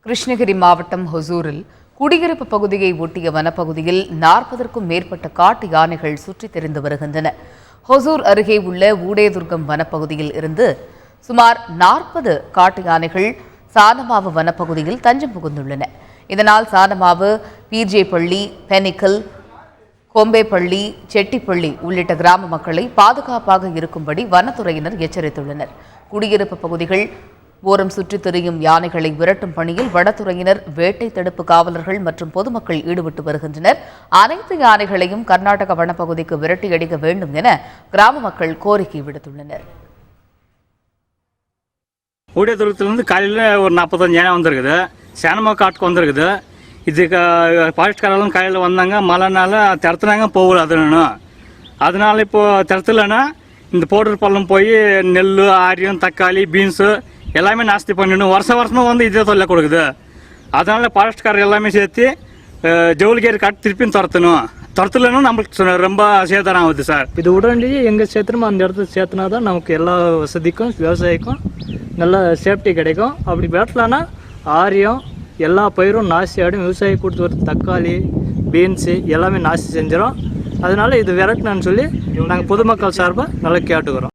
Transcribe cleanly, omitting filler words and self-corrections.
கிருஷ்ணகிரி மாவட்டம் ஹொசூரில் குடியிருப்பு பகுதியை ஒட்டிய வனப்பகுதியில் 40க்கும் மேற்பட்ட காட்டு யானைகள் சுற்றித் திரிந்து வருகின்றன. ஹொசூர் அருகே உள்ள ஊடேதுர்கம் வனப்பகுதியில் இருந்து சுமார் 40 காட்டு யானைகள் சானமாவு வனப்பகுதியில் தஞ்சம் புகுந்துள்ளன. இதனால் சானமாவு, பீர்ஜே பள்ளி, பெனிக்கல், கொம்பேப்பள்ளி, செட்டிப்பள்ளி உள்ளிட்ட கிராம மக்களை பாதுகாப்பாக இருக்கும்படி வனத்துறையினர் எச்சரித்துள்ளனர். குடியிருப்பு பகுதிகள் ஓரம் சுற்றித் திரியும் யானைகளை விரட்டும் பணியில் வனத்துறையினர், வேட்டை தடுப்பு காவலர்கள் மற்றும் பொதுமக்கள் ஈடுபட்டு வருகின்றனர். அனைத்து யானைகளையும் கர்நாடக வனப்பகுதிக்கு விரட்டி அடிக்க வேண்டும் என கிராம மக்கள் கோரிக்கை விடுத்துள்ளனர். ஊடேதுர்கத்திலிருந்து காலையில் ஒரு 45 யானை வந்திருக்குது. சேனமா காட்டுக்கு வந்திருக்குது. இதுக்கு ஃபாரஸ்ட்காரெல்லாம் காலையில் வந்தாங்க. மழைனால திறத்துனாங்க, போகல அதனால இப்போ திறத்துலன்னா இந்த பவுடர் பள்ளம் போய் நெல், ஆரியம், தக்காளி, பீன்ஸு எல்லாமே நாஸ்தி பண்ணிடணும். வருஷமாக வந்து இதே தொல்லை கொடுக்குது. அதனால ஃபாரஸ்ட்காரர் எல்லாமே சேர்த்து ஜவுளிகேரி காட்டு திருப்பியும் துரத்துலன்னா நம்மளுக்கு ரொம்ப சேதாரம் ஆகுது சார். இது உடனடியே எங்கே சேர்த்துனமோ அந்த இடத்துல சேர்த்துனா தான் நமக்கு எல்லா வசதிக்கும் விவசாயிக்கும் நல்ல சேஃப்டி கிடைக்கும். அப்படி வெட்டலான்னா ஆரியம் எல்லா பயிரும் நாசி ஆடும். விவசாயி கொடுத்து வர தக்காளி, பீன்ஸு எல்லாமே நாசி செஞ்சிடும். அதனால இது விரட்டணும்னு சொல்லி நாங்கள் பொதுமக்கள் சார்பாக நல்லா கேட்டுக்கிறோம்.